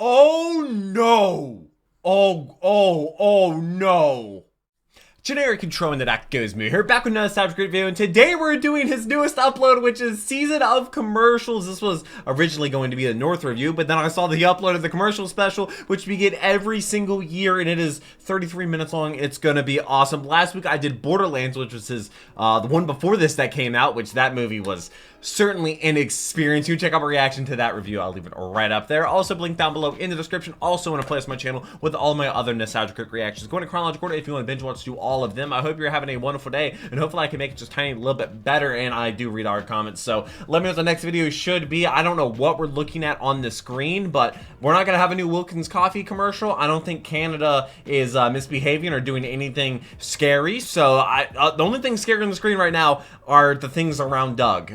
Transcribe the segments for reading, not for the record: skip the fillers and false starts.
Oh no! Oh no! Generic intro into that goes me. Here back with another Cabbage video, and today we're doing his newest upload, which is Season of Commercials. This was originally going to be the North review, but then I saw that he uploaded the commercial special, which we get every single year, and it is 33 minutes long. It's gonna be awesome. Last week I did Borderlands, which was his the one before this that came out, which that movie was certainly an experience. You check out my reaction to that review. I'll leave it right up there. Also, link down below in the description. Also, in a place on my channel with all my other nostalgic quick reactions. Go into chronological order if you want to binge watch through all of them. I hope you're having a wonderful day, and hopefully I can make it just tiny a little bit better. And I do read our comments, so let me know what the next video should be. I don't know what we're looking at on the screen, but we're not gonna have a new Wilkins coffee commercial. I don't think Canada is misbehaving or doing anything scary. So the only thing scary on the screen right now are the things around Doug.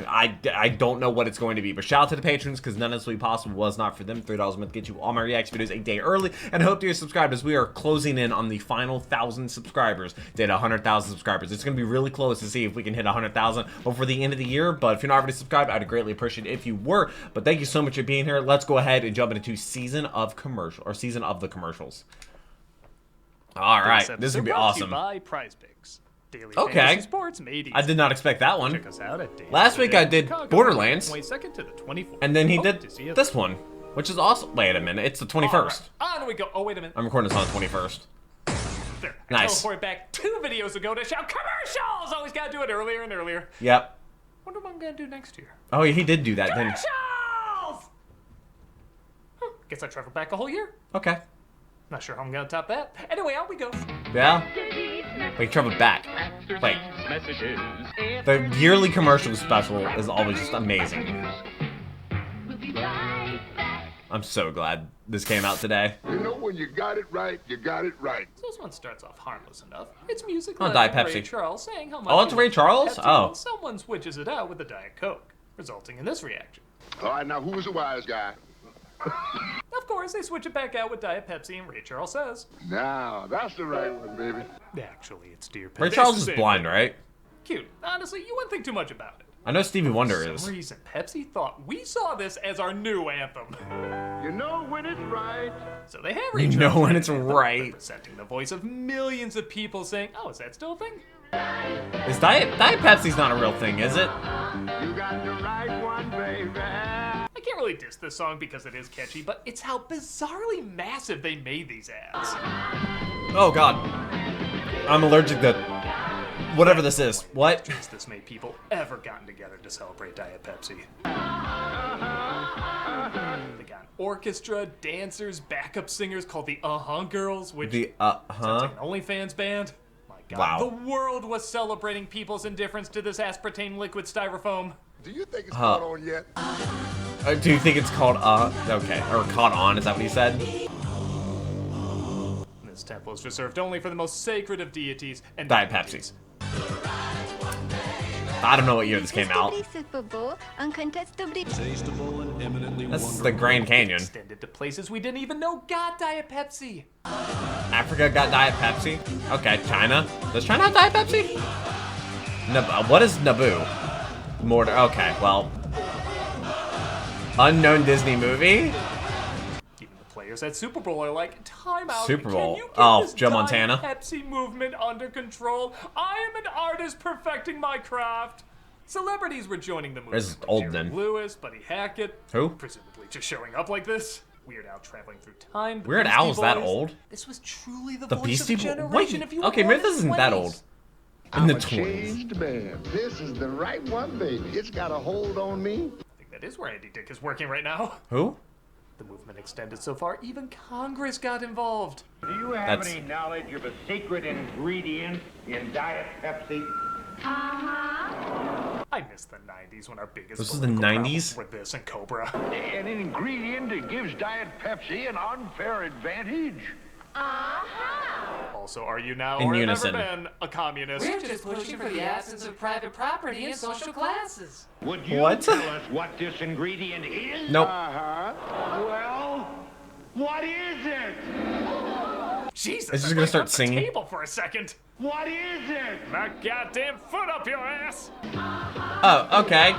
I don't know what it's going to be, but shout out to the patrons, because none of this would be possible was not for them. $3 a month gets you all my reaction videos a day early, and I hope you're subscribed as we are closing in on the final 1,000 subscribers. Did 100,000 subscribers. It's going to be really close to see if we can hit 100,000 before the end of the year, but if you're not already subscribed, I'd greatly appreciate it if you were. But thank you so much for being here. Let's go ahead and jump into Season of the Commercials. All right, this is going to be awesome. By Prize Picks. Daily okay. Sports made I did not expect that one. Check us out at Last week I did Borderlands, 22nd to the 24th. and then he did this one, which is awesome. Wait a minute, it's the 21st. Right. On we go. Oh, wait a minute. I'm recording this on the 21st. There. Nice. I teleported back 2 videos ago to shout commercials. Always gotta do it earlier and earlier. Yep. Wonder what I'm gonna do next year. Oh, yeah, he did do that. Then. Commercials! Guess I traveled back a whole year. Okay. Not sure how I'm gonna top that. Anyway, out we go. Yeah. Wait, traveled back. Wait. The yearly commercial special is always just amazing. I'm so glad this came out today. You know, when you got it right, you got it right. So this one starts off harmless enough. It's music. Oh, Diet Pepsi. Ray Charles saying how much. Oh, it's Ray Charles? Oh. Someone switches it out with a Diet Coke, resulting in this reaction. All right, now who's the wise guy? Of course, they switch it back out with Diet Pepsi, and Ray Charles says, Now, that's the right one, baby. actually, it's Dear Pepsi. Ray Charles is blind, right? Cute. Honestly, you wouldn't think too much about it. I know Stevie Wonder For is. some reason, Pepsi thought we saw this as our new anthem. You know when it's right. So they have Ray You Charles know when it's anthem, right. representing the voice of millions of people saying, oh, is that still a thing? Is Diet Pepsi's not a real thing, is it? You got the right one, baby. I can't really diss this song because it is catchy, but it's how bizarrely massive they made these ads. Oh, God. I'm allergic to whatever this is. What? Has this made people ever gotten together to celebrate Diet Pepsi? They got an orchestra, dancers, backup singers called the Girls, which sounds like an OnlyFans band. My God, Wow. The world was celebrating people's indifference to this aspartame liquid styrofoam. Do you think it's caught on yet? Do you think it's called, okay, or caught on, is that what he said? This temple is reserved only for the most sacred of deities and Diet Pepsi. I don't know what year this came out. That's the Grand Canyon. Extended to places we didn't even know got Diet Pepsi. Africa got Diet Pepsi. Okay, China. Does China have Diet Pepsi? What is Naboo? Okay, well. Unknown Disney movie? Even the players at Super Bowl are like, time out. Super Bowl. Can you get Oh, this Joe Diet Montana. Pepsi movement under control? I am an artist perfecting my craft. Celebrities were joining the movement. This is old Jerry then. Lewis, Buddy Hackett. Who? Presumably just showing up like this. Weird Al traveling through time. the Weird Beastie Al's that Boys. old? This was truly the The voice Beastie of Boys? generation. Wait, If you were okay, born maybe in this isn't the that 20s. old. In I'm the a 20s. changed man. This is the right one, baby. It's got a hold on me. I think that is where Andy Dick is working right now. Who? The movement extended so far, even Congress got involved. Do you have That's- any knowledge of a secret ingredient in Diet Pepsi? I miss the 90s when our biggest This was the political 90s? problems were this and Cobra. An ingredient that gives Diet Pepsi an unfair advantage. Also, are you now In or have unison. ever been a communist? We're just pushing for the absence of private property and social classes. Would you What? tell us what this ingredient is? Nope. Well, what is it? Jesus, It's just I gonna start up the singing. Table for a second. What is it? My goddamn foot up your ass. Oh, okay.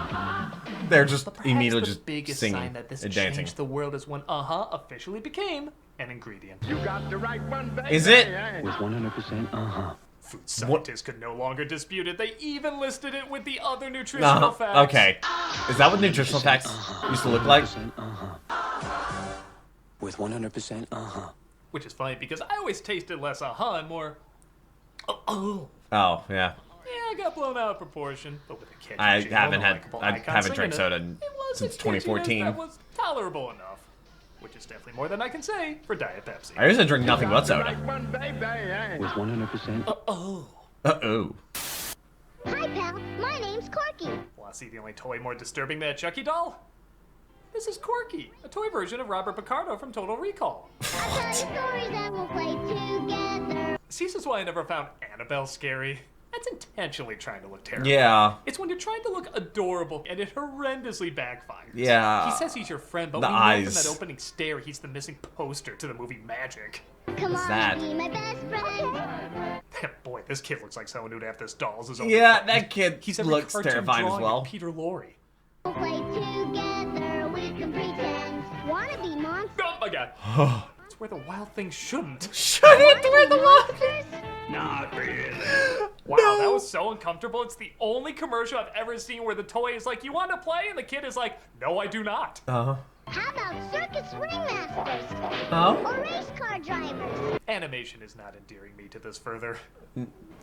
They're just But perhaps immediately the just biggest singing sign that this and dancing. changed the world is when officially became an ingredient. You got the right one, baby. Is it? With 100% Food scientists could no longer dispute it. They even listed it with the other nutritional facts. Okay. Is that what nutritional facts used to look like? With 100% Which is funny because I always tasted less and more. Oh. Oh, yeah. Yeah, I got blown out of proportion, but with a catchy I jingle haven't and a had, likable I icon haven't drank singing soda it was since a catchiness 2014. That was tolerable enough, which is definitely more than I can say for Diet Pepsi. I used to drink nothing but The soda. right one, baby. With 100% Uh-oh. Hi, pal. My name's Corky. Want to see the only toy more disturbing than a Chucky doll? This is Corky, a toy version of Robert Picardo from Total Recall. I'll tell you stories and we'll play together. See, this is why I never found Annabelle scary. That's intentionally trying to look terrible. Yeah. It's when you're trying to look adorable and it horrendously backfires. Yeah. He says he's your friend, but The we know eyes. from that opening stare he's the missing poster to the movie Magic. Come on, that? be my best friend. Boy, this kid looks like someone who'd have this doll as his own Yeah, friend. that kid He's every looks cartoon terrifying as drawing well. of Peter Lorre. We'll play together. We can pretend. Wanna be monsters? Oh my god. It's where the wild thing shouldn't. Shouldn't wear the Monsters? Not really. Wow, that was so uncomfortable. It's the only commercial I've ever seen where the toy is like, you want to play? And the kid is like, no, I do not. Uh-huh. How about circus ringmasters? Oh? Or race car drivers? Animation is not endearing me to this further.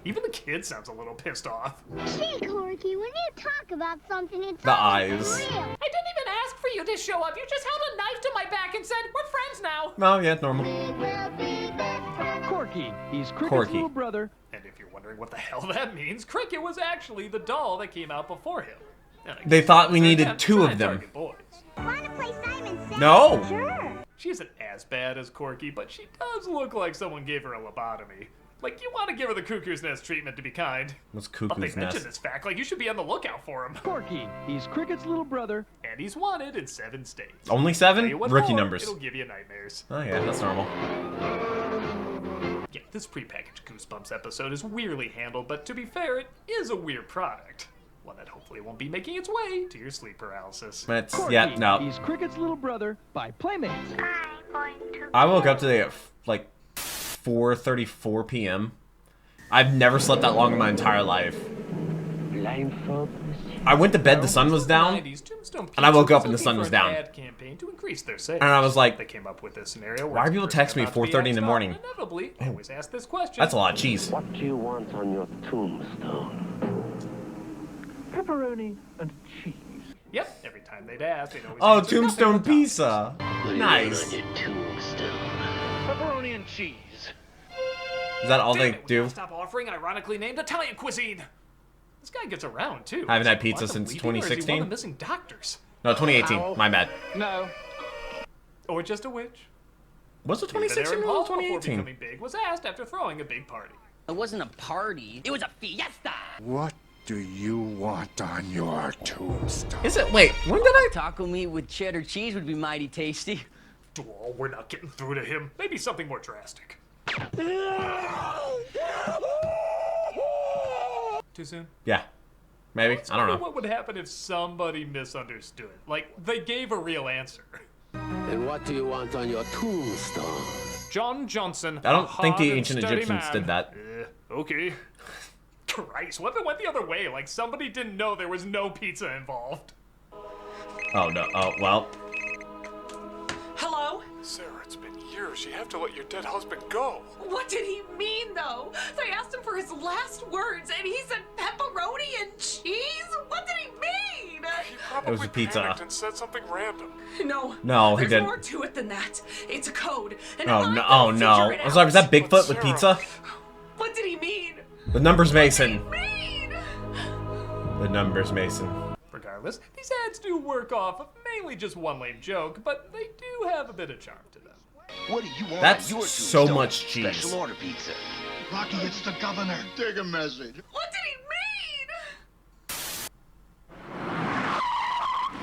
Even the kid sounds a little pissed off. Gee, Corky, when you talk about something, it's The always eyes. real. I didn't even ask for you to show up. You just held a knife to my back and said, we're friends now. Oh, yeah, normal. We will be best friends. Corky. He's Cricket's Corky. little brother. And if you're wondering what the hell that means, Cricket was actually the doll that came out before him. And I They guess thought it we was their needed attempt to two try of and them. target boys. Wanna play Simon Says? No. Sure. She isn't as bad as Corky, but she does look like someone gave her a lobotomy. Like, you want to give her the cuckoo's nest treatment to be kind. What's But they Cuckoo's mention Nest? this fact, like you should be on the lookout for him. Corky. He's Cricket's little brother. And he's wanted in 7 states. Only Tell 7? you what Rookie more, numbers. It'll give you nightmares. Oh, yeah, that's normal. Yeah, this prepackaged Goosebumps episode is weirdly handled, but to be fair, it is a weird product. One that hopefully won't be making its way to your sleep paralysis. It's, Corky. yeah, no. He's Cricket's little brother by Playmates. I woke up today at, like, 4:34 p.m. I've never slept that long in my entire life. I went to bed, the sun was down, 90s, Tombstone and I woke Pizza up and the sun looking was for an down. ad campaign to increase their sales. And I was like, They came up with this scenario where why are it's people the person texting me about to be 4:30 in the axed morning? off, Inevitably, always ask this question. That's a lot of cheese. What do you want on your tombstone? Pepperoni and cheese. Yep, every time they'd ask, they'd always Oh, answer Tombstone nothing on top. Pizza. Nice. Pepperoni and cheese. Is that all Damn they it, we do? gotta stop offering ironically named Italian cuisine. This guy gets around too. I haven't had Is he pizza since leaving, or is he one of 2016? the missing doctors, No, 2018. My bad. No. or just a witch? Was it Even 2016 Aaron or Paul, before 2018? becoming big, was asked after throwing a big party. It wasn't a party. It was a fiesta. What do you want on your tombstone? Is it? Wait, when did I? Taco meat with cheddar cheese would be mighty tasty. Oh, we're not getting through to him. Maybe something more drastic. Too soon? Yeah. Maybe. I don't know. What would happen if somebody misunderstood? Like, they gave a real answer. And what do you want on your tombstone? John Johnson. I don't a think the hard and ancient steady Egyptians man. did that. Okay. Christ, what if it went the other way? Like, somebody didn't know there was no pizza involved. Oh, no. Oh, well. Hello? Sarah, it's been years. You have to let your dead husband go. What did he mean, though? I asked him for his last words, and he said pepperoni and cheese? What did he mean? He probably It was a pizza. panicked and said something random. No. No, he There's didn't. more to it than that. It's a code. And Oh, I'm no. gonna Oh, no. figure it I'm sorry, was that out. Bigfoot with pizza? What did he mean? The numbers Mason. Mean? The numbers Mason. Regardless, these ads do work off of mainly just one lame joke, but they do have a bit of charm to them. What do you want That's on your so tombstone? much cheese. Special order pizza. Rocky, it's the governor. Take a message. What did he mean?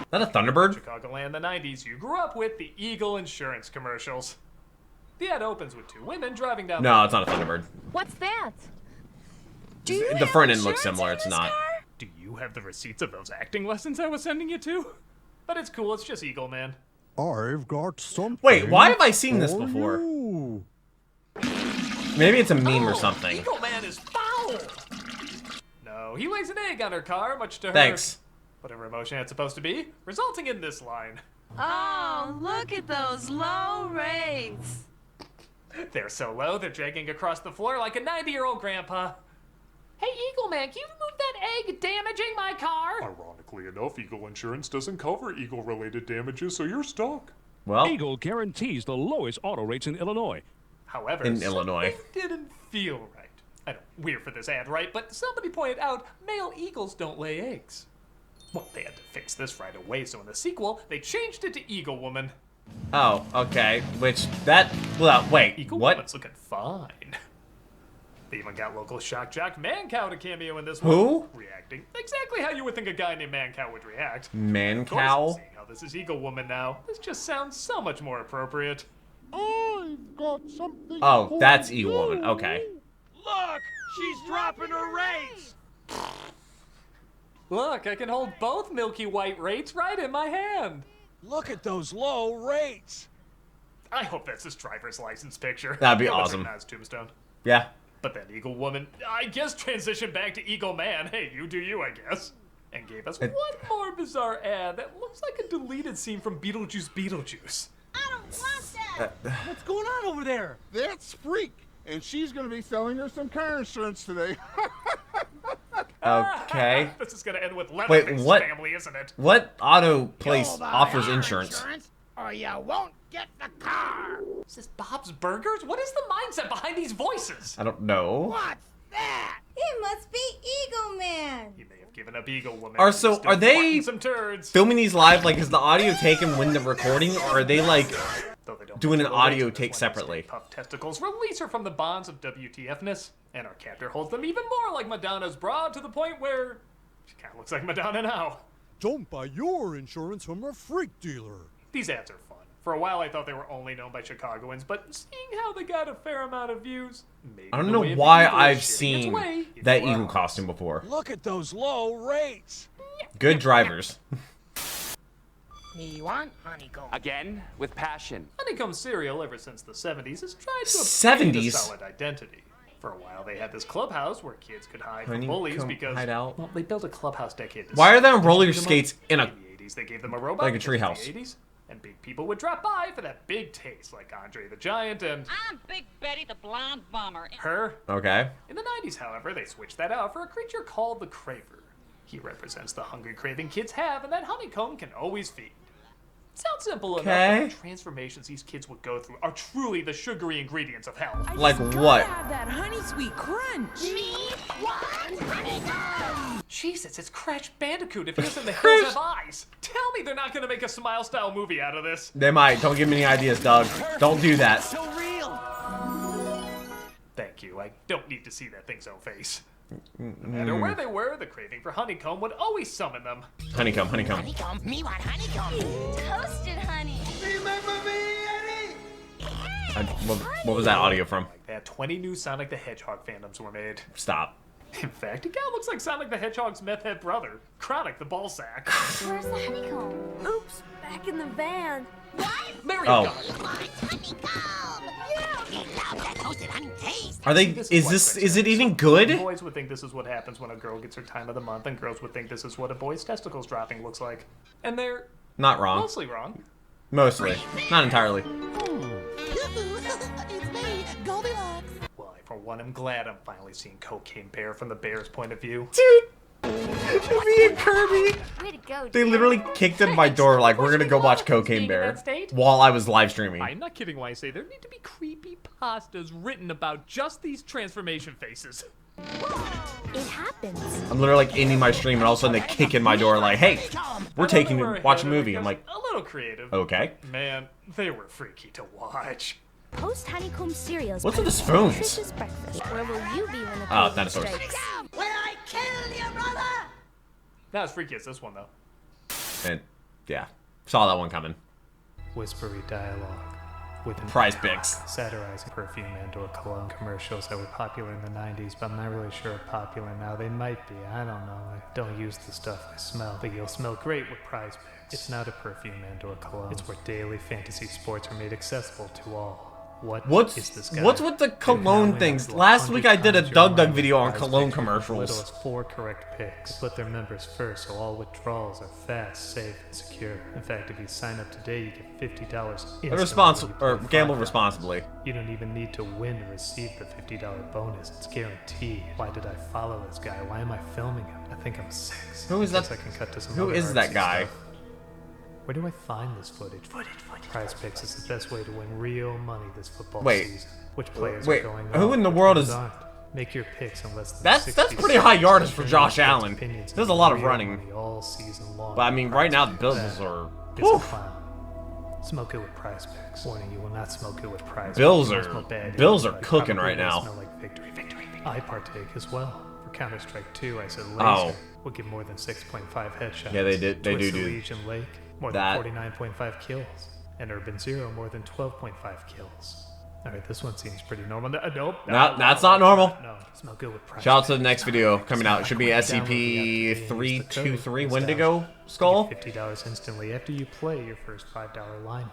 Is that a Thunderbird? Chicagoland in the 90s, you grew up with the Eagle insurance commercials. The ad opens with 2 women driving down No, it's not a Thunderbird. What's that? The front end looks similar. It's not. Do you have the receipts of those acting lessons I was sending you to? But it's cool, it's just Eagle Man. I've got something. Wait, why have I seen this before? You. Maybe it's a meme or something. Eagle Man is foul! No, he lays an egg on her car, much to her... Thanks. Whatever emotion it's supposed to be, resulting in this line. Oh, look at those low rates. They're so low, they're dragging across the floor like a 90-year-old grandpa. Hey, Eagle Man, can you remove that egg damaging my car? Ironically enough, Eagle Insurance doesn't cover Eagle-related damages, so you're stuck. Well, Eagle guarantees the lowest auto rates in Illinois. However, in Illinois, didn't feel right. I know, weird for this ad, right? But somebody pointed out male eagles don't lay eggs. Well, they had to fix this right away, so in the sequel, they changed it to Eagle Woman. oh, okay. Which that? Well, wait. Eagle What? Woman's looking fine. They even got local shock jock Mancow to cameo in this Who? one. Reacting exactly how you would think a guy named Mancow would react. Mancow? Seeing how this is Eagle Woman now, this just sounds so much more appropriate. I've got something. Oh, that's Eagle Woman. Okay. Look, she's dropping her rates. Look, I can hold both milky white rates right in my hand. Look at those low rates. I hope that's his driver's license picture. That'd be It looks awesome. like Nas Tombstone. Yeah. But then Eagle Woman, I guess, transitioned back to Eagle Man. Hey, you do you, I guess. And gave us one more bizarre ad that looks like a deleted scene from Beetlejuice. I don't want that. What's going on over there? That's Freak, and she's gonna be selling her some car insurance today. Okay. This is gonna end with Wait, Leatherface's what? family, isn't it? What auto place offers insurance? Or you won't get the car. Is this Bob's Burgers? What is the mindset behind these voices? I don't know. What's that? It must be Eagle Man. He may have given up Eagle Woman. Are He's so still are they farting some turds. filming these live? Like, is the audio taken when they're recording, or are they like Though they don't doing an mention the audio rates in take this one, separately? Puff testicles release her from the bonds of WTFness, and our captor holds them even more like Madonna's bra to the point where she kind of looks like Madonna now. Don't buy your insurance from a freak dealer. These ads are fun. For a while, I thought they were only known by Chicagoans, but seeing how they got a fair amount of views, maybe I don't the know way of why Eagle is I've shitting its seen way is that wild. Eagle costume before. Look at those low rates. Good drivers. Me want honeycomb. Again, with passion. Honeycomb cereal, ever since the 70s, has tried to 70s? obtain a solid identity. For a while, they had this clubhouse where kids could hide from Honeycomb bullies because hideout? well, they built a clubhouse decade. Why are they on roller skates in a the 80s, they gave them a robot like a because treehouse? in the 80s, and big people would drop by for that big taste, like Andre the Giant and I'm Big Betty the Blonde Bomber. her. Okay. In the 90s, however, they switched that out for a creature called the Craver. He represents the hungry craving kids have, and that honeycomb can always feed. Sounds simple enough, Okay. but the transformations these kids would go through are truly the sugary ingredients of hell. Like what? That honey sweet crunch. Me want honeycomb. Jesus, it's Crash Bandicoot if he doesn't the hills have eyes. Tell me they're not gonna make a Smile-style movie out of this. They might. Don't give me any ideas, Doug. Don't do that. So real. Thank you, I don't need to see that thing's own face. No matter where they were, the craving for honeycomb would always summon them. Honeycomb, honeycomb. Honeycomb. Me want honeycomb. Toasted honey. Remember me, Eddie? What was that audio from? They had 20 new Sonic the Hedgehog fandoms were made. Stop. In fact, it kind of looks like Sonic the Hedgehog's meth head brother, Chronic the Ballsack. Where's the honeycomb? Oops, back in the van. What? There Oh. you go. Me want honeycomb. Yeah. He loves that toasted honey taste. Are they? Is it even good? Boys would think this is what happens when a girl gets her time of the month, and girls would think this is what a boy's testicles dropping looks like. And they're Not wrong. mostly wrong. Mostly. Not entirely. It's me, Goldilocks. Well, I for one am glad I'm finally seeing Cocaine Bear from the bear's point of view. Dude. Me and Kirby. Way to go, They literally kicked in my door like, we're gonna go watch Cocaine Bear while I was live streaming. I'm not kidding when I say there need to be creepy pastas written about just these transformation faces. It happens. I'm literally like ending my stream and all of a sudden they kick in my door like, hey, we're taking They were you watch a ahead of it movie. I'm like, because a little creative. okay. Man, they were freaky to watch. Post honeycomb cereals. What's with the part of spoons? Nutritious breakfast. Where will you be when the Oh, craving dinosaurs. strikes? When I kill your brother. Not as freaky as this one, though. And yeah, saw that one coming. Whispery dialogue. with an Prize Picks. satirizing perfume and or cologne commercials that were popular in the 90s, but I'm not really sure are popular now. They might be. I don't know. I don't use the stuff I smell, but you'll smell great with Prize Picks. It's not a perfume and or cologne. It's where daily fantasy sports are made accessible to all. What's with the cologne things? Last week I did a Doug video on cologne commercials. 4 correct picks. Put their members first, so all withdrawals are fast, safe, and secure. In fact, if you sign up today, you get $50 gamble responsibly. You don't even need to win to receive the $50 bonus. It's guaranteed. Why did I follow this guy? Why am I filming him? I think I'm 6. Who is that? I can cut to some Who other is that artsy guy? stuff. Where do I find this footage? Prize Picks is the best way to win real money this football season. Which players are going on? Who in the world is... Make your picks in less than That's pretty high yardage for Josh Allen. There's a lot of running. All season long. But I mean, right now the Bills are... Smoke it with Prize Picks. Warning, you will not smoke it with Prize Bills Picks. Bills are cooking right now. Smell like victory. I partake as well. For Counter-Strike 2, I said laser would give more than 6.5 headshots. Yeah, they do. Legion Lake, more than 49.5 kills. And Urban Zero, more than 12.5 kills. Alright, this one seems pretty normal. Nope. That's not normal. No, smell good with Prize. Shout out to the next video coming out. It should be SCP-323 Wendigo Skull. $50 instantly after you play your first $5 lineup.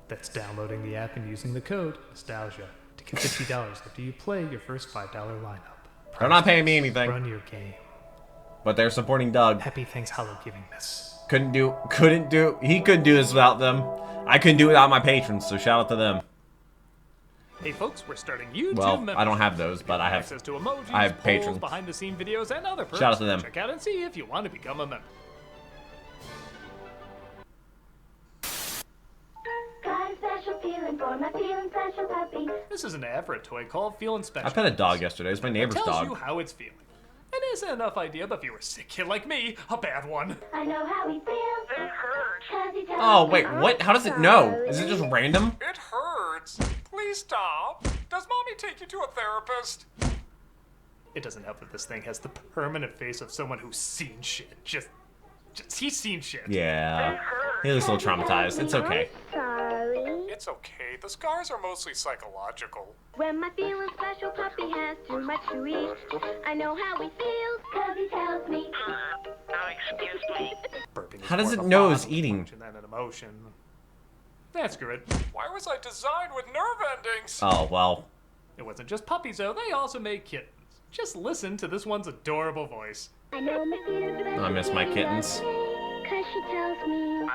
That's downloading the app and using the code Nostalgia to get $50 after you play your first $5 lineup. They're not paying me anything. Run your game. But they're supporting Doug. Happy Thanks Hollow Giving this. He couldn't do this without them. I couldn't do it without my patrons, so shout out to them. Hey folks, we're starting YouTube Well, I don't have those, but I have access to emojis, I have patrons. polls, behind the scene videos, and other perks. Shout out to them. Check out and see if you want to become a member. Got a special feeling for my feeling special puppy. This is an ad for a toy called Feeling Special. I pet a dog yesterday. It's my neighbor's It tells dog. you how it's feeling. It isn't enough idea, but if you're a sick kid like me, a bad one. I know how he feels. It hurts. Oh, wait, what? How does it know? Is it just random? It hurts. Please stop. Does mommy take you to a therapist? It doesn't help that this thing has the permanent face of someone who's seen shit. He's seen shit. Yeah. He looks a little traumatized. It's okay. Sorry. It's okay. The scars are mostly psychological. When my feeling special puppy has too much to eat, I know how he feels, cause he tells me. Excuse me. How does it know it's eating? Than an emotion. That's good. Why was I designed with nerve endings? Oh, well. It wasn't just puppies, though. They also made kittens. Just listen to this one's adorable voice. I know my feelings special. I miss my kittens. Cause she tells me.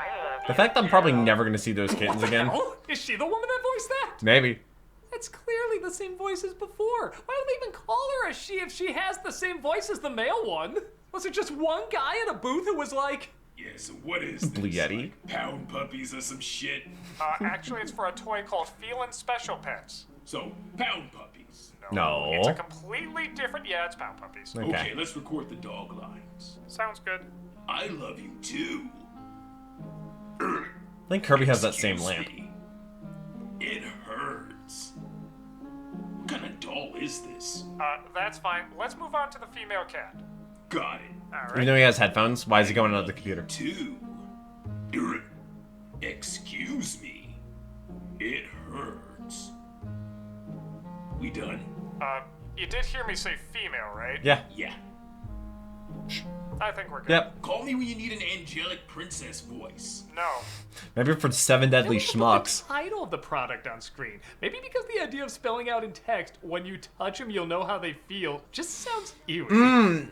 The fact I'm probably never going to see those kittens again. Oh, is she the woman that voiced that? Maybe. That's clearly the same voice as before. Why do they even call her a she if she has the same voice as the male one? Was it just one guy in a booth who was like... Yeah, so what is this? Blue Yeti? Like pound puppies or some shit? Actually, it's for a toy called Feelin' Special Pets. So, pound puppies? No. It's a completely different... Yeah, it's pound puppies. Okay, let's record the dog lines. Sounds good. I love you too. I think Kirby has that same lamp. It hurts. What kind of doll is this? That's fine. Let's move on to the female cat. Got it. Alright. Even though he has headphones, why is he going on the computer? Two. Excuse me. It hurts. We done? You did hear me say female, right? Yeah. Yeah. I think we're good. Yep. Call me when you need an angelic princess voice. No. Maybe for 7 Deadly Put Schmucks. the title of the product on screen. Maybe because the idea of spelling out in text, when you touch them, you'll know how they feel, just sounds eerie.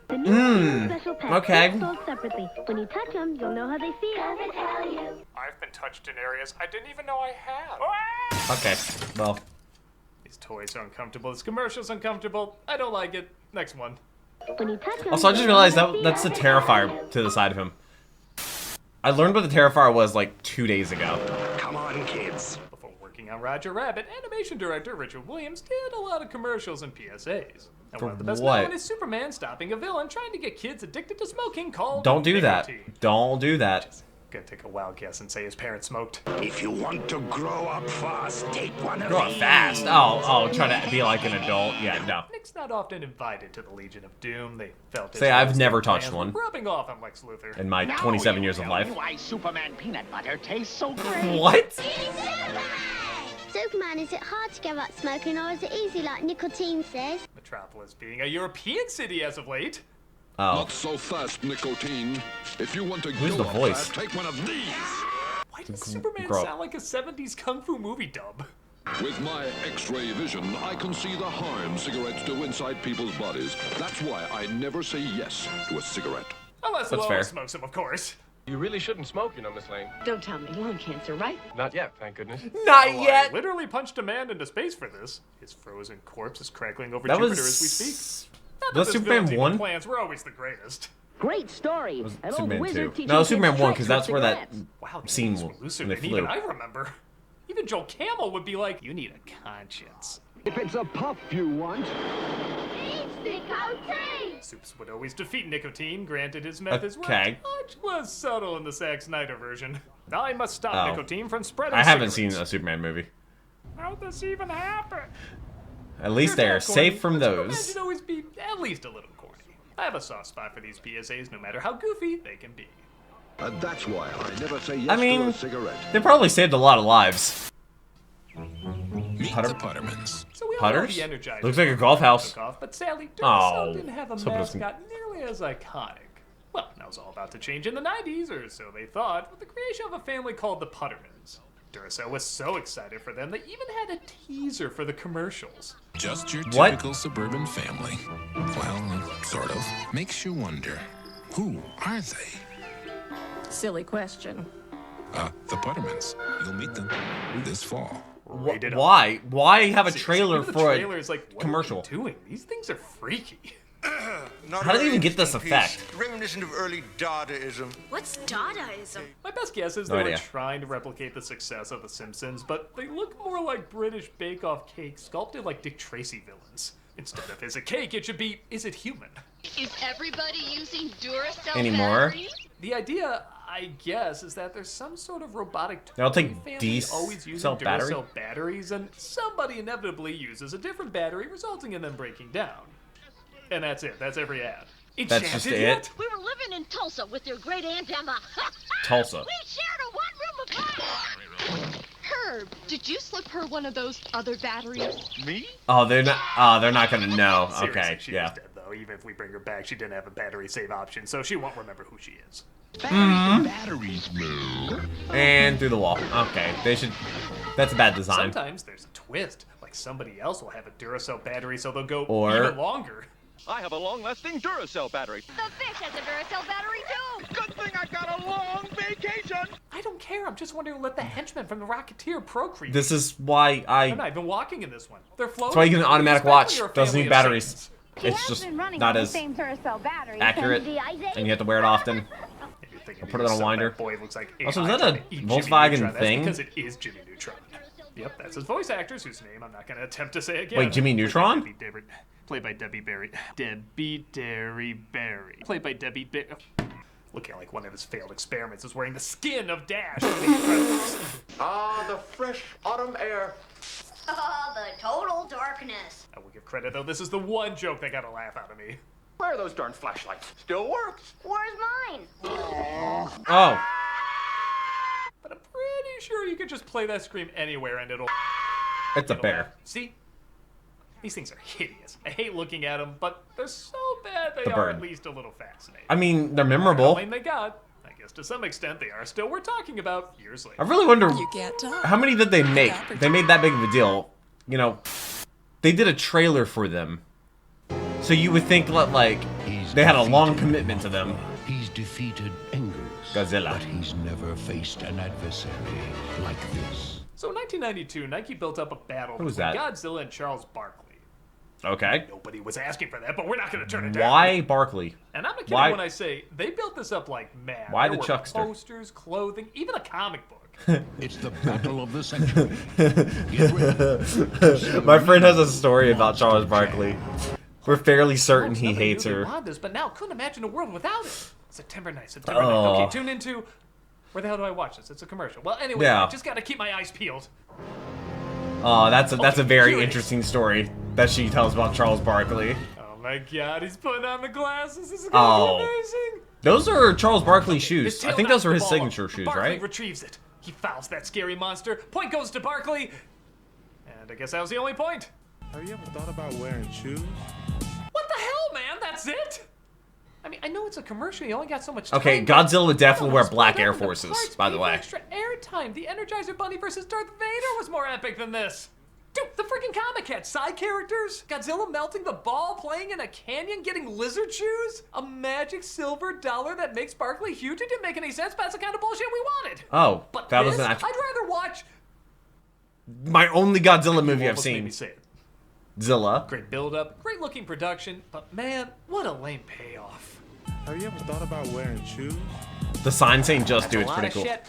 The new special pets Okay. sold separately. When you touch them, you'll know how they feel. Cause they tell you. I've been touched in areas I didn't even know I had. Okay, well. These toys are uncomfortable. This commercial's uncomfortable. I don't like it. Next one. When you touch them, Also, I just realized that's the Terrifier to the side of him. I learned what the Terrifier was like 2 days ago. Come on, kids. Before working on Roger Rabbit, animation director Richard Williams did a lot of commercials and PSAs. And For one of the best what? known is Superman stopping a villain trying to get kids addicted to smoking called Don't do that. nicotine. Don't do that. Gonna take a wild guess and say his parents smoked. If you want to grow up fast, take one of Grow up these. fast. Oh, try to be like an adult. Yeah, no. Nick's not often invited to the Legion of Doom. They felt Say, I've never touched plans one. were rubbing off on Lex Luthor. In my 27 years of life. Why Superman peanut butter tastes so great? What? Superman, is it hard to give up smoking or is it easy like nicotine says? Metropolis being a European city as of late. Oh. Not so fast, nicotine. If you want to Who's go the up voice? fast, take one of these. Why does Superman sound like a 70s kung fu movie dub? With my X-ray vision, I can see the harm cigarettes do inside people's bodies. That's why I never say yes to a cigarette. Unless That's Lois fair. smokes them, of course. You really shouldn't smoke, you know, Miss Lane. Don't tell me lung cancer, right? Not yet, thank goodness. Not Oh, yet. I literally punched a man into space for this. His frozen corpse is crackling over That Jupiter was as we speak. Not was that this Superman villain's even 1? plans were always the greatest. Great story. Was An old Superman wizard 2. teaching No, Superman kids 1 tricks because that's with where that cigarettes. Wow, scene was when looser they than flew. even I remember. Even Joel Camel would be like, you need a conscience. If it's a puff you want. Nicotine! Soups would always defeat nicotine, granted his methods were Okay. much less subtle in the Zack Snyder version. I must stop Oh. nicotine from spreading I haven't seen cigarettes. a Superman movie. How'd this even happen? At least They're they're not corny, safe from but Superman those. should always be at least a little corny. I have a soft spot for these PSAs, no matter how goofy they can be. And that's why I never say yes I to mean, a cigarette. they probably saved a lot of lives. Meet Putter- the Puttermans. So we all Putters? know the Energizer Looks like a golf house. took off, but sadly, Oh, Duracell didn't have a let's hope it doesn't- mascot nearly as iconic. Well, that was all about to change in the 90s, or so they thought, with the creation of a family called the Puttermans. Duracell was so excited for them, they even had a teaser for the commercials. Just your What? typical suburban family. Well, sort of. Makes you wonder, who are they? Silly question. The Puttermans. You'll meet them this fall. Rated R. Why? Why have a Seriously, trailer even the for trailer is like, a what commercial? Are you doing? These things are freaky. How do they even get this effect? Reminiscent of early Dadaism. What's Dadaism? My best guess is No they were idea. trying to replicate the success of The Simpsons, but they look more like British bake-off cake sculpted like Dick Tracy villains. Instead of is it cake, it should be is it human? Is everybody using Duracell Anymore? batteries? The idea, I guess, is that there's some sort of robotic toy They'll take family always using D-cell battery? Duracell batteries, and somebody inevitably uses a different battery, resulting in them breaking down. And that's it. That's every ad. That's just Enchanted it? yet? We were living in Tulsa with your great aunt Emma. Tulsa. We shared a one-room apartment. Herb, did you slip her one of those other batteries? Me? Oh, they're not. Oh, they're not gonna know. Seriously, Okay, she yeah. was dead, though. Even if we bring her back, she didn't have a battery save option, so she won't remember who she is. Batteries, Moo. And through the wall. Okay, they should. That's a bad design. Sometimes there's a twist, like somebody else will have a Duracell battery, so they'll go Or- even longer. I have a long-lasting Duracell battery. The fish has a Duracell battery too. Good thing I got a long vacation. I don't care. I'm just wondering, let the henchmen from the Rocketeer procreate. This is why They're not even walking in this one. They're floating. That's why you get an automatic Especially watch. your Doesn't family need of batteries. Satans. It's just not as accurate, and you have to wear it often. I'll put it on a winder. Boy looks like Also, is AI that a trying to eat Jimmy Volkswagen Neutron. thing? That's because it is Jimmy Neutron. Yep, that's his voice actors, whose name I'm not going to attempt to say again. Wait, Jimmy Neutron? Played by Debbie Berry. Debbie Derry Berry. Played by Debbie Berry. Looking like one of his failed experiments is wearing the skin of Dash. Ah, the fresh autumn air. Oh, the total darkness. I will give credit, though. This is the one joke that got a laugh out of me. Where are those darn flashlights? Still works. Where's mine? Oh. But I'm pretty sure you could just play that scream anywhere and it'll... It's a bear. laugh. See? These things are hideous. I hate looking at them, but they're so bad they The are bird. at least a little fascinating. I mean, they're How memorable. lame they got. I guess to some extent they are still worth talking about years later. I really wonder can't talk. how many did they make? They made that big of a deal. You know, they did a trailer for them. So you would think that, like, they had a long commitment to them. He's defeated Engels, Godzilla. but he's never faced an adversary like this. So in 1992, Nike built up a battle Who was between that? Godzilla and Charles Barkley. Okay. Nobody was asking for that, but we're not going to turn it down. Why Barkley? And I'm not kidding Why? when I say they built this up like mad. Why There the were Chuckster? Posters, clothing, even a comic book. It's the battle of the century. My friend has a story about Charles Barkley. We're fairly certain he Nobody hates knew they her. wanted this, but now couldn't imagine a world without it. September 9th, September 9th. Oh. Okay, tune into... Where the hell do I watch this? It's a commercial. Well, anyway, Yeah. I just got to keep my eyes peeled. Oh, that's a very here it is. interesting story that she tells about Charles Barkley. Oh my god, he's putting on the glasses. This is going to Oh. be amazing. Those are Charles Barkley's His shoes. tail I think those knocks are the his ball signature up. shoes, Barkley right? retrieves it. He fouls that scary monster. Point goes to Barkley. I guess that was the only point. Have you ever thought about wearing shoes? What the hell, man? That's it? I mean, I know it's a commercial. You only got so much time. Okay, Godzilla would definitely wear black Air Forces, by the way. Extra airtime. The Energizer Bunny versus Darth Vader was more epic than this. Dude, the freaking comic had side characters, Godzilla melting the ball, playing in a canyon, getting lizard shoes, a magic silver dollar that makes Barkley huge. It didn't make any sense, but that's the kind of bullshit we wanted. Oh, but that this, wasn't actually... I'd rather watch... My only Godzilla movie I've Made seen. me say it. Zilla. Great build-up, great looking production, but man, what a lame payoff. Have you ever thought about wearing shoes? The sign saying "Just That's Do" a it's lot pretty of cool. shit.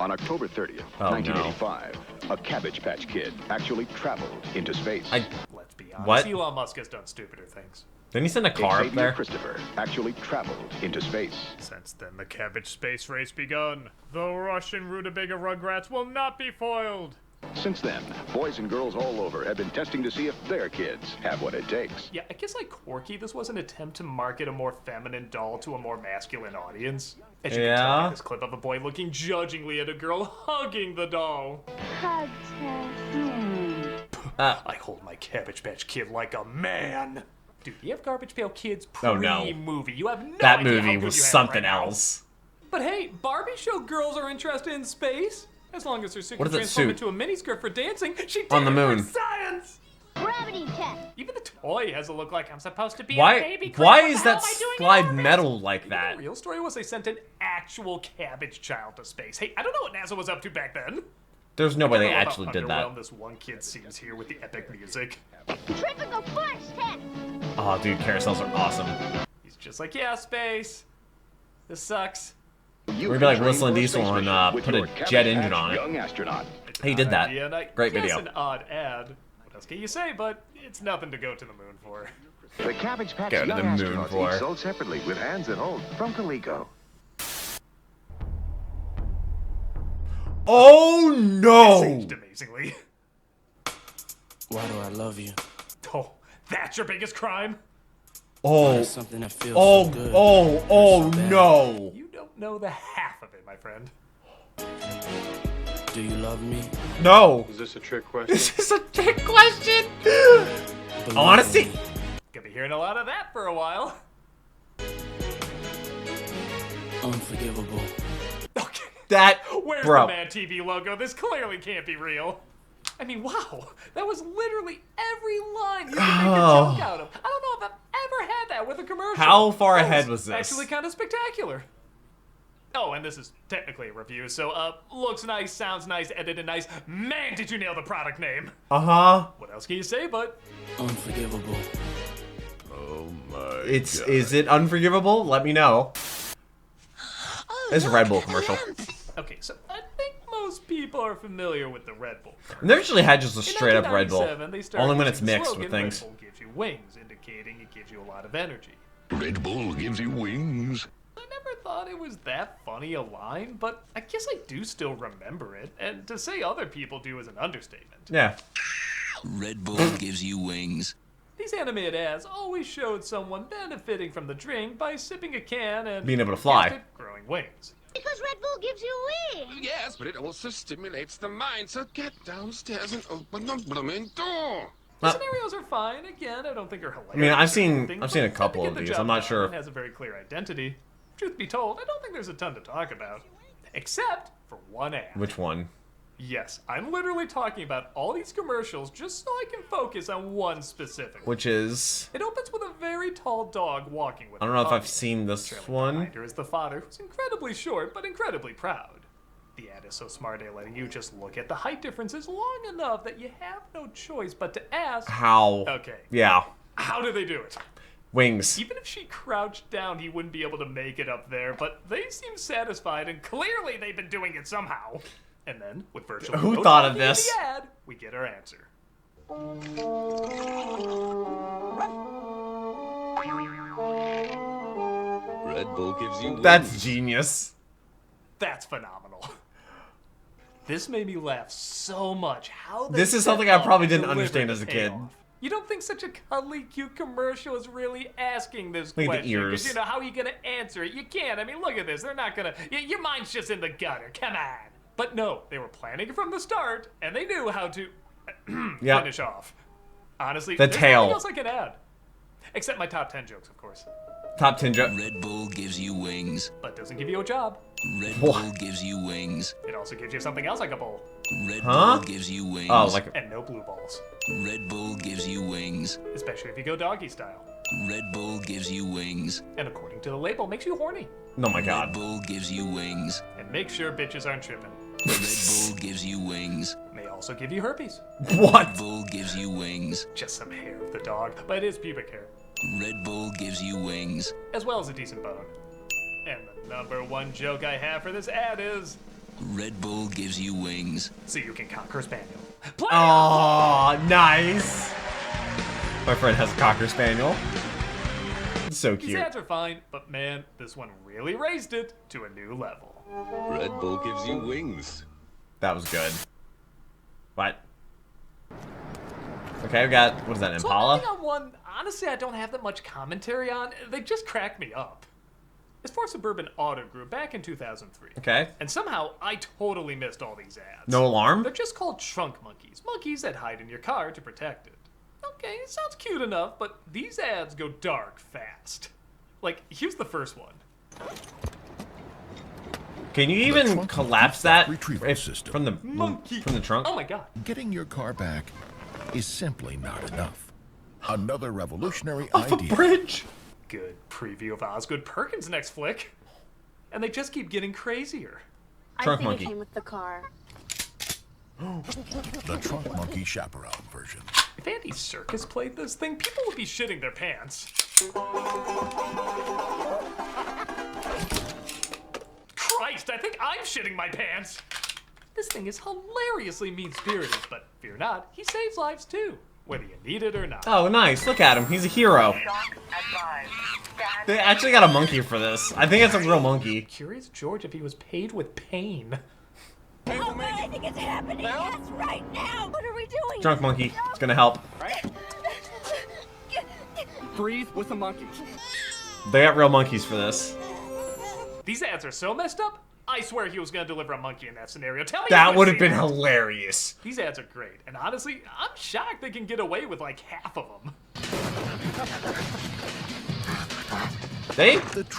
On October 30th, 1985, a Cabbage Patch Kid actually traveled into space. Let's be honest, What? Elon Musk has done stupider things. Didn't he send a car up Xavier there? Christopher actually traveled into space. Since then, the Cabbage space race begun. The Russian rutabaga rugrats will not be foiled. Since then, boys and girls all over have been testing to see if their kids have what it takes. Yeah, I guess like Corky, this was an attempt to market a more feminine doll to a more masculine audience. As you can tell by this clip of a boy looking judgingly at a girl hugging the doll. Hug I hold my Cabbage Patch Kid like a man. Dude, you have Garbage Pail Kids Oh, no. pre-movie. You have no That idea how movie good was you have it something right now. else. But hey, Barbie show girls are interested in space. As long as her suit What can is that transform suit? into a miniskirt for dancing, she did On the it moon. for science! Gravity test. Even the toy has a look like I'm supposed to be a Why? baby. Why What is the hell that am I doing in slide orbit? metal like The that? real story was they sent an actual cabbage child to space. Hey, I don't know what NASA was up to back then. There's no way they I don't know how actually did that. underwhelmed this one kid seems here with the epic music. Tripical force test. Oh, dude, carousels are awesome. He's just like, yeah, space. This sucks. We'd be like whistling Diesel and put a jet engine on it. Young astronaut. He did that. Idea, and I Great guess video. an odd ad. What else can you say? But it's nothing to go to the moon for. The Cabbage Patch Go to Young the moon Astronauts for. each sold separately with hands that hold from Coleco. Oh no! This aged amazingly. Why do I love you? Oh, that's your biggest crime? Oh. Something that feels Oh, so good. oh no! You don't know the half of it, my friend. Do you love me? No! Is this a trick question? This is a trick question! I wanna see! Gonna be hearing a lot of that for a while. Unforgivable. That, Where's bro. the Mad TV logo? This clearly can't be real. I mean, wow. That was literally every line you could make a joke out of. I don't know if I've ever had that with a commercial. How far That ahead was this? Actually kind of spectacular. Oh, and this is technically a review, so, looks nice, sounds nice, edited nice. Man, did you nail the product name. Uh-huh. What else can you say but... Unforgivable. Oh my Is it unforgivable? Let me know. It's a Red Bull commercial. Okay, so I think most people are familiar with the Red Bull. I've never actually had just a In straight up Red Bull. 1997, they started Only when it's using the mixed with slogan, things. Red Bull gives you wings, indicating it gives you a lot of energy. Red Bull gives you wings. I never thought it was that funny a line, but I guess I do still remember it, and to say other people do is an understatement. Yeah. Red Bull gives you wings. These animated ads always showed someone benefiting from the drink by sipping a can and Being able to fly. guessed it, growing wings. Because Red Bull gives you wings. Yes, but it also stimulates the mind, so get downstairs and open the blooming door. The scenarios are fine. Again, I don't think they're hilarious. I mean, I've or seen anything, a but couple they of get the these. job I'm not done. sure. It has a very clear identity. Truth be told, I don't think there's a ton to talk about, except for one ad. Which one? Yes, I'm literally talking about all these commercials just so I can focus on one specific. Which is... It opens with a very tall dog walking with I don't know if I've seen this one. There is the father, who's incredibly short but incredibly proud. The ad is so smart at letting you just look at the height differences long enough that you have no choice but to ask... How? Okay. Yeah. How do they do it? Wings. Even if she crouched down, he wouldn't be able to make it up there, but they seem satisfied, and clearly they've been doing it somehow. And then, with virtually Who no thought of talking in this? the ad, we get our answer. Red Bull gives you wings. That's genius. That's phenomenal. This made me laugh so much. How they This is set something I up probably and didn't delivered understand the as a kid. payoff. You don't think such a cuddly, cute commercial is really asking this Look at the question? ears. Because, you know, how are you going to answer it? You can't. I mean, look at this. They're not going to... Your mind's just in the gutter. Come on. But no, they were planning from the start, and they knew how to Yep. finish off. Honestly, The there's tail. nothing else I can add. Except my top 10 jokes, of course. Top 10 joke. Red Bull gives you wings. But doesn't give you a job. Red Bull gives you wings. It also gives you something else like a bowl. Red Huh? Bull gives you wings. Oh, like And no blue balls. Red Bull gives you wings. Especially if you go doggy style. Red Bull gives you wings. And according to the label, makes you horny. oh my Red god. Bull gives you wings. And make sure bitches aren't tripping. Red Bull gives you wings. May also give you herpes. What? Red Bull gives you wings. Just some hair of the dog, but it is pubic hair. Red Bull gives you wings. As well as a decent bone. And the number one joke I have for this ad is... Red Bull gives you wings. So you can conquer Spaniel. Oh, nice. My friend has a Cocker Spaniel. It's so These cute. ads are fine, but man, this one really raised it to a new level. Red Bull gives you wings. That was good. What? Okay, we got, what is that, So Impala? on one, honestly, I don't have that much commentary on. They just crack me up. It's for Suburban Auto Group back in 2003. Okay. And somehow, I totally missed all these ads. No alarm? They're just called trunk monkeys. Monkeys that hide in your car to protect it. Okay, it sounds cute enough, but these ads go dark fast. Like, here's the first one. Can you even collapse that retrieval system. from the Monkey. from the trunk? Oh my god. Getting your car back is simply not enough. Another revolutionary Off a idea. bridge. Good preview of Osgood Perkins' next flick. And they just keep getting crazier. Trunk I think monkey. it came with the car. The Trunk Monkey Chaperone version. If Andy Serkis played this thing, people would be shitting their pants. Christ, I think I'm shitting my pants. This thing is hilariously mean-spirited, but fear not, he saves lives too, whether you need it or not. Oh, nice. Look at him. He's a hero. They actually got a monkey for this. I think it's a real monkey. Curious George if he was paid with pain. Oh man, I think it's happening. Yes, right now. What are we doing? Drunk monkey. It's gonna help. Breathe with the monkey. They got real monkeys for this. These ads are so messed up, I swear he was gonna deliver a monkey in that scenario. Tell me That you would have seen been it. hilarious. These ads are great, and honestly, I'm shocked they can get away with like half of them.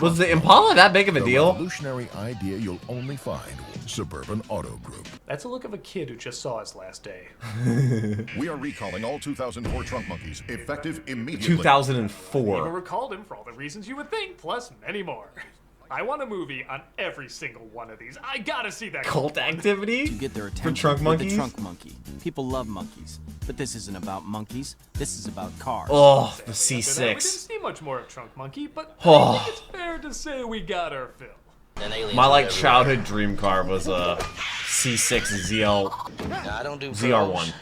Was the Impala that big of a deal? Revolutionary idea you'll only find with Suburban Auto Group. That's a look of a kid who just saw his last day. We are recalling all 2004 Trunk Monkeys, effective immediately. 2004. Even recalled him for all the reasons you would think, plus many more. I want a movie on every single one of these. I gotta see that. Cult activity? To get their For attention trunk with monkeys? the trunk monkey. People love monkeys, but this isn't about monkeys. This is about cars. Oh, the After that, we didn't C6. see much more of Trunk Monkey, but Oh. I think it's fair to say we got our fill. My like childhood dream car was a C6 ZL I don't do ZR1. pros,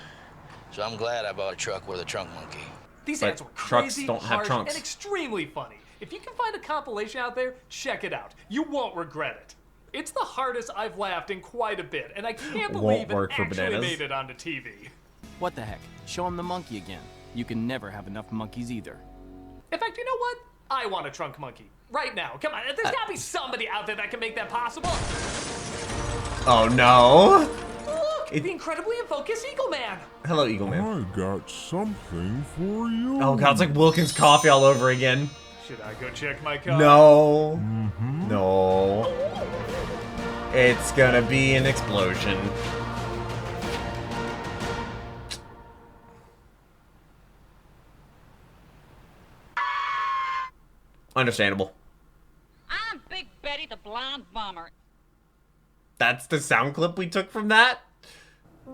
so I'm glad I bought a truck with a trunk monkey. These But ads were trucks crazy, don't have harsh, trunks. and extremely funny. If you can find a compilation out there, check it out. You won't regret it. It's the hardest I've laughed in quite a bit, and I can't Won't believe work it for actually bananas. made it onto TV. What the heck? Show him the monkey again. You can never have enough monkeys either. In fact, you know what? I want a trunk monkey. Right now. Come on, there's gotta be somebody out there that can make that possible. Oh no. Look, the incredibly Focus Eagle Man. Hello, Eagle Man. I got something for you. Oh god, it's like Wilkins coffee all over again. Should I go check my car? No. No. It's gonna be an explosion. Understandable. I'm Big Betty the Blonde Bomber. That's the sound clip we took from that?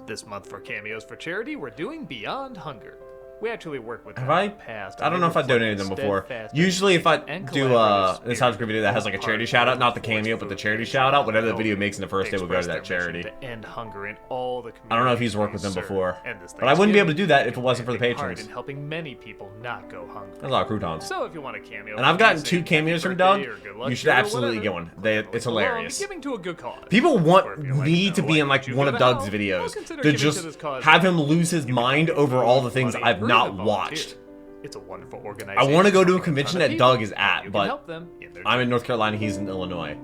This month for Cameos for Charity, we're doing Beyond Hunger. We actually work with them Have I? in the past. I don't know if I donated them before. Usually if I do a sound clip video that has like a charity shout out, not the cameo, but the charity shout out, whatever the video makes in the first day will go to that charity. To end hunger in all the I don't know if he's worked with them communities before. served. And this But I wouldn't be able to do that if it Thanksgiving, wasn't for the taking part patrons. in helping many people not go hungry. There's a lot of croutons. So if you want a cameo, And I've gotten say 2 cameos from happy Doug. birthday or good luck You should to or absolutely whatever, get one. It's hilarious. giving to a good cause. People Or want if you're like, me to no, be in why like don't you one go of to Doug's hell? videos Well, consider to giving just to this cause. have him lose his mind over all the things Money I've or not even volunteer. watched. It's a wonderful I organization. want to go to a working convention with that people. Doug is at, You can but help them in their I'm in North Carolina, he's in Illinois.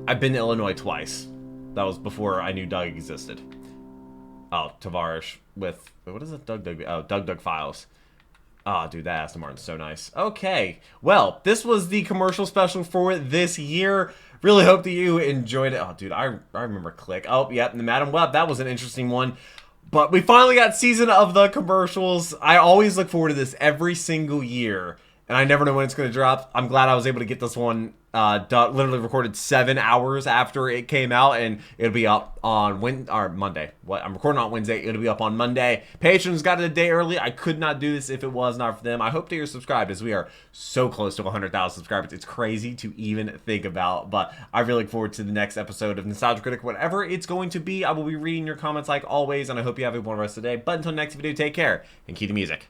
I've been to Illinois twice. That was before I knew Doug existed. Oh, Tavarish with, what is it? Doug. Oh, Doug Files. Oh, dude, that Aston Martin's so nice. Okay, well, this was the commercial special for this year. Really hope that you enjoyed it. Oh, dude, I remember Click. Oh, yep, the Madam Web. That was an interesting one. But we finally got season of the commercials. I always look forward to this every single year, and I never know when it's going to drop. I'm glad I was able to get this one done. Literally recorded 7 hours after it came out, and it'll be up on Monday. What? I'm recording on Wednesday. It'll be up on Monday. Patrons got it a day early. I could not do this if it was not for them. I hope that you're subscribed, as we are so close to 100,000 subscribers. It's crazy to even think about, but I really look forward to the next episode of Nostalgia Critic. Whatever it's going to be, I will be reading your comments like always, and I hope you have a wonderful rest of the day. But until next video, take care and keep the music.